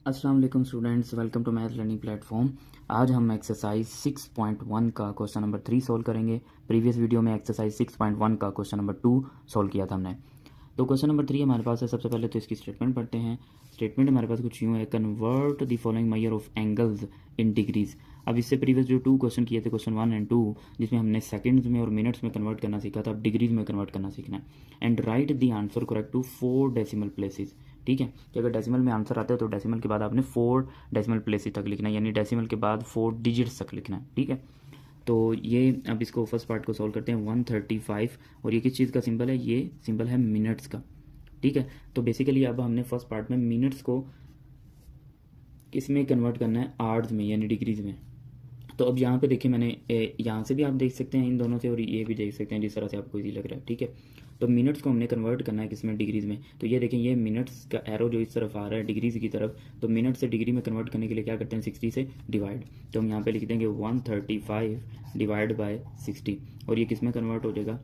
अस्सलाम वालेकुम students, welcome to math learning platform. आज हम एक्सरसाइज 6.1 का क्वेश्चन नंबर 3 सॉल्व करेंगे। प्रीवियस वीडियो में एक्सरसाइज 6.1 का क्वेश्चन नंबर 2 सॉल्व किया था हमने। तो क्वेश्चन नंबर 3 हमारे पास है। सबसे पहले तो इसकी स्टेटमेंट पढ़ते हैं। स्टेटमेंट हमारे पास कुछ यूँ है, convert the following measure of angles in degrees. अब इससे प्रीवियस जो 2 क्वेश्चन किए थे, क्वेश्चन 1 एंड 2, जिसमें हमने सेकंड्स में और मिनट्स में कन्वर्ट करना सीखा था, अब डिग्रीज में कन्वर्ट करना सीखना है। And write the answer correct to 4 decimal places. ठीक है, कि अगर डेसिमल में आंसर आता है तो डेसिमल के बाद आपने 4 डेसिमल प्लेसेस तक लिखना है, यानी डेसिमल के बाद 4 डिजिट्स तक लिखना है। ठीक है, तो ये अब इसको फर्स्ट पार्ट को सॉल्व करते हैं। 135, और ये किस चीज़ का सिंबल है? ये सिंबल है मिनट्स का। ठीक है, तो बेसिकली अब हमने फर्स्ट पार्ट में मिनट्स को किस में कन्वर्ट करना है? आवर्स में, यानी डिग्रीज में। तो अब यहाँ पे देखिए, मैंने यहाँ से भी आप देख सकते हैं इन दोनों से, और ये भी देख सकते हैं जिस तरह से आपको इजी लग रहा है। ठीक है, तो मिनट्स को हमने कन्वर्ट करना है किसमें? डिग्रीज में। तो ये देखें, ये मिनट्स का एरो जो इस तरफ आ रहा है डिग्रीज की तरफ, तो मिनट से डिग्री में कन्वर्ट करने के लिए क्या करते हैं? 60 से डिवाइड। तो हम यहाँ पे लिख देंगे 135 डिवाइड बाय 60, और ये किस में कन्वर्ट हो जाएगा?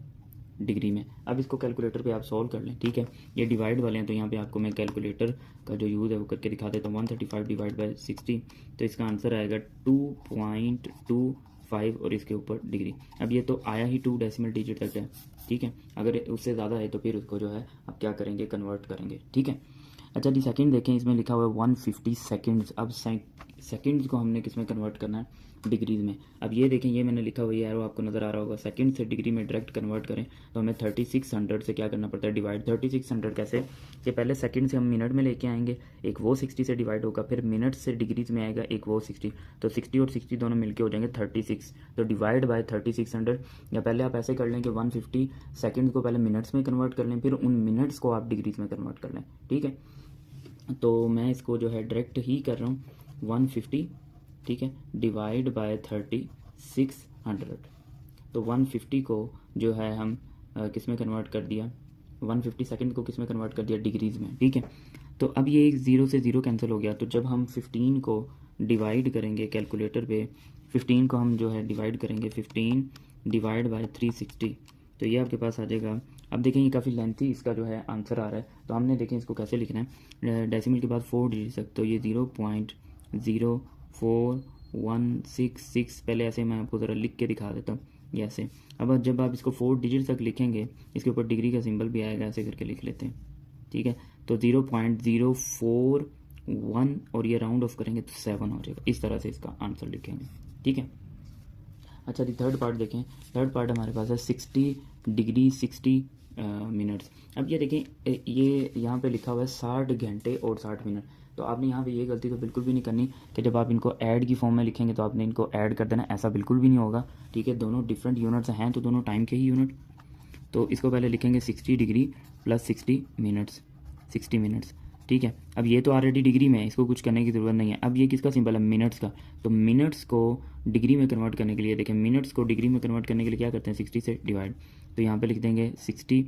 डिग्री में। अब इसको कैलकुलेटर पे आप सॉल्व कर लें। ठीक है, ये डिवाइड वाले हैं, तो यहाँ पे आपको मैं कैलकुलेटर का जो यूज़ है वो करके दिखा देता हूँ। 135 डिवाइड बाय 60, तो इसका आंसर आएगा 2.25, और इसके ऊपर डिग्री। अब ये तो आया ही 2 डेसिमल डिजिट तक है। ठीक है, अगर उससे ज़्यादा है तो फिर उसको जो है आप क्या करेंगे? कन्वर्ट करेंगे। ठीक है, अच्छा जी, सेकंड देखें, इसमें लिखा हुआ है 150 सेकंड्स। अब सेकंड्स को हमने किस में कन्वर्ट करना है? डिग्रीज में। अब ये देखें, ये मैंने लिखा हुआ है, एरो आपको नज़र आ रहा होगा। सेकंड से डिग्री में डायरेक्ट कन्वर्ट करें तो हमें 3600 से क्या करना पड़ता है? डिवाइड। 3600 कैसे? कि पहले सेकंड से हम मिनट में लेके आएंगे, एक वो 60 से डिवाइड होगा, फिर मिनट से डिग्रीज में आएगा एक वो 60, तो 60 और 60 दोनों मिलके हो जाएंगे 36, तो डिवाइड बाय 3600। या पहले आप ऐसे कर लें कि 150 सेकंड को पहले मिनट्स में कन्वर्ट कर लें, फिर उन मिनट्स को आप डिग्रीज में कन्वर्ट कर लें। ठीक है, तो मैं इसको जो है डायरेक्ट ही कर रहा हूँ। 150, ठीक है, डिवाइड बाय 3600। तो 150 को जो है हम किस में कन्वर्ट कर दिया? 150 सेकंड को किस में कन्वर्ट कर दिया? डिग्रीज में। ठीक है, तो अब ये एक 0 से 0 कैंसिल हो गया। तो जब हम 15 को डिवाइड करेंगे कैलकुलेटर पे, 15 को हम जो है डिवाइड करेंगे, 15 डिवाइड बाय 360, तो ये आपके पास आ जाएगा। अब देखें, ये काफ़ी लेंथी इसका जो है आंसर आ रहा है, तो हमने देखें इसको कैसे लिखना है। डेसिमल के बाद 4 डिजिट तक, तो ये 0.04166, पहले ऐसे मैं आपको ज़रा लिख के दिखा देता हूँ, ये ऐसे। अब जब आप इसको 4 डिजिट तक लिखेंगे, इसके ऊपर डिग्री का सिंबल भी आएगा, ऐसे करके लिख लेते हैं। ठीक है, तो 0.041, और ये राउंड ऑफ करेंगे तो 7 हो जाएगा। इस तरह से इसका आंसर लिखेंगे। ठीक है, अच्छा जी, थर्ड पार्ट देखें। थर्ड पार्ट हमारे पास है 60 डिग्री 60 मिनट्स। अब ये देखें, ये यहाँ पे लिखा हुआ है 60 घंटे और 60 मिनट। तो आपने यहाँ पे ये गलती तो बिल्कुल भी नहीं करनी कि जब आप इनको ऐड की फॉर्म में लिखेंगे तो आपने इनको ऐड कर देना, ऐसा बिल्कुल भी नहीं होगा। ठीक है, दोनों डिफरेंट यूनिट्स हैं, तो दोनों टाइम के ही यूनिट। तो इसको पहले लिखेंगे 60 डिग्री प्लस 60 मिनट्स, 60 मिनट्स। ठीक है, अब ये तो ऑलरेडी डिग्री में है, इसको कुछ करने की ज़रूरत नहीं है। अब ये किसका सिंबल है? मिनट्स का। तो मिनट्स को डिग्री में कन्वर्ट करने के लिए, देखें, मिनट्स को डिग्री में कन्वर्ट करने के लिए क्या करते हैं? 60 से डिवाइड। तो यहाँ पे लिख देंगे 60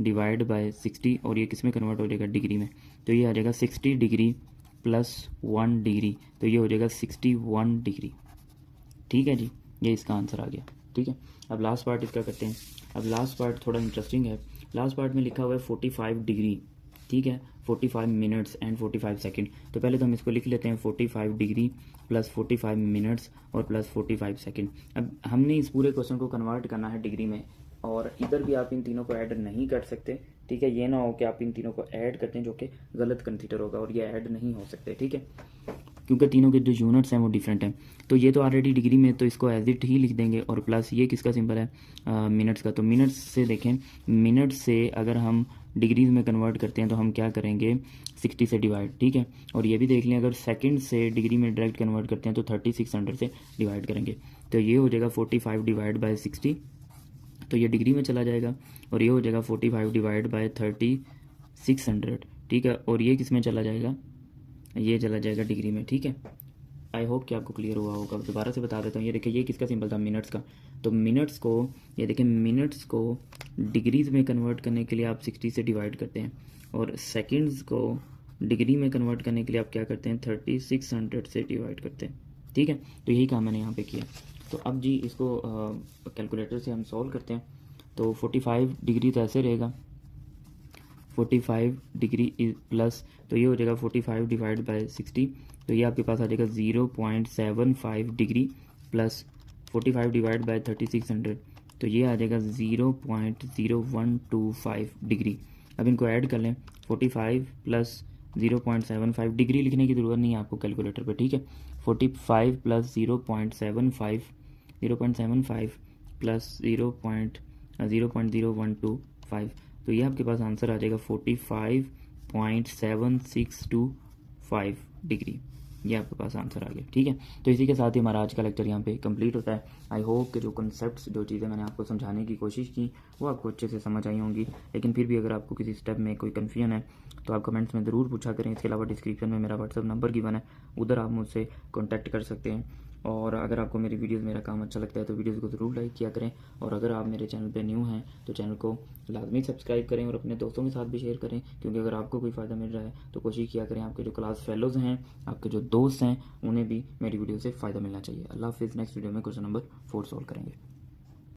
डिवाइड बाय 60, और ये किस में कन्वर्ट हो जाएगा? डिग्री में। तो ये आ जाएगा 60 डिग्री प्लस 1 डिग्री, तो ये हो जाएगा 61 डिग्री। ठीक है जी, ये इसका आंसर आ गया। ठीक है, अब लास्ट पार्ट इसका करते हैं। अब लास्ट पार्ट थोड़ा इंटरेस्टिंग है। लास्ट पार्ट में लिखा हुआ है 45 डिग्री, ठीक है, 45 मिनट्स एंड 45 सेकंड। तो पहले तो हम इसको लिख लेते हैं, 45 डिग्री प्लस 45 मिनट्स और प्लस 45 सेकंड। अब हमने इस पूरे क्वेश्चन को कन्वर्ट करना है डिग्री में, और इधर भी आप इन तीनों को ऐड नहीं कर सकते। ठीक है, ये ना हो कि आप इन तीनों को ऐड करते हैं, जो कि गलत कंसीडर होगा, और ये ऐड नहीं हो सकते। ठीक है, क्योंकि तीनों के जो यूनिट्स हैं वो डिफरेंट हैं। तो ये तो ऑलरेडी डिग्री में, तो इसको एज इट ही लिख देंगे, और प्लस ये किसका सिंबल है? मिनट्स का। तो मिनट्स से देखें, मिनट्स से अगर हम डिग्रीज में कन्वर्ट करते हैं तो हम क्या करेंगे? 60 से डिवाइड। ठीक है, और ये भी देख लें, अगर सेकंड से डिग्री में डायरेक्ट कन्वर्ट करते हैं तो 3600 से डिवाइड करेंगे, तो ये हो जाएगा 45 डिवाइड बाय 60, तो ये डिग्री में चला जाएगा, और ये हो जाएगा 45 डिवाइड बाय 3600। ठीक है, और ये किस में चला जाएगा? ये चला जाएगा डिग्री में। ठीक है, आई होप कि आपको क्लियर हुआ होगा। दोबारा से बता देता हूँ, ये देखिए, ये किसका सिंबल था? मिनट्स का। तो मिनट्स को, ये देखिए, मिनट्स को डिग्रीज में कन्वर्ट करने के लिए आप 60 से डिवाइड करते हैं, और सेकंड्स को डिग्री में कन्वर्ट करने के लिए आप क्या करते हैं? 3600 से डिवाइड करते हैं। ठीक है, तो यही काम मैंने यहाँ पे किया। तो अब जी इसको कैलकुलेटर से हम सॉल्व करते हैं। तो 45 डिग्री तो ऐसे रहेगा, 45 डिग्री प्लस, तो ये हो जाएगा 45 डिवाइड बाय 60, तो ये आपके पास आ जाएगा 0.75 डिग्री प्लस 45 डिवाइड बाय 3600, तो ये आ जाएगा 0.0125 डिग्री। अब इनको ऐड कर लें, 45 प्लस 0.75, डिग्री लिखने की ज़रूरत नहीं है आपको कैलकुलेटर पे, ठीक है। 45 प्लस 0.75 प्लस 0.0125, तो ये आपके पास आंसर आ जाएगा 45.7625 डिग्री। ये आपके पास आंसर आ गया, ठीक है। तो इसी के साथ ही हमारा आज का लेक्चर यहाँ पे कंप्लीट होता है। आई होप कि जो कॉन्सेप्ट्स, जो चीज़ें मैंने आपको समझाने की कोशिश की वो आपको अच्छे से समझ आई होंगी, लेकिन फिर भी अगर आपको किसी स्टेप में कोई कन्फ्यूजन है तो आप कमेंट्स में ज़रूर पूछा करें। इसके अलावा डिस्क्रिप्शन में मेरा व्हाट्सअप नंबर गिवन है, उधर आप मुझसे कॉन्टैक्ट कर सकते हैं। और अगर आपको मेरी वीडियोस, मेरा काम अच्छा लगता है तो वीडियोस को ज़रूर लाइक किया करें, और अगर आप मेरे चैनल पे न्यू हैं तो चैनल को लाजमी सब्सक्राइब करें और अपने दोस्तों के साथ भी शेयर करें, क्योंकि अगर आपको कोई फ़ायदा मिल रहा है तो कोशिश किया करें आपके जो क्लास फेलोज़ हैं, आपके जो दोस्त हैं, उन्हें भी मेरी वीडियो से फ़ायदा मिलना चाहिए। अल्लाह हाफिज़। नेक्स्ट वीडियो में क्वेश्चन नंबर 4 सॉल्व करेंगे।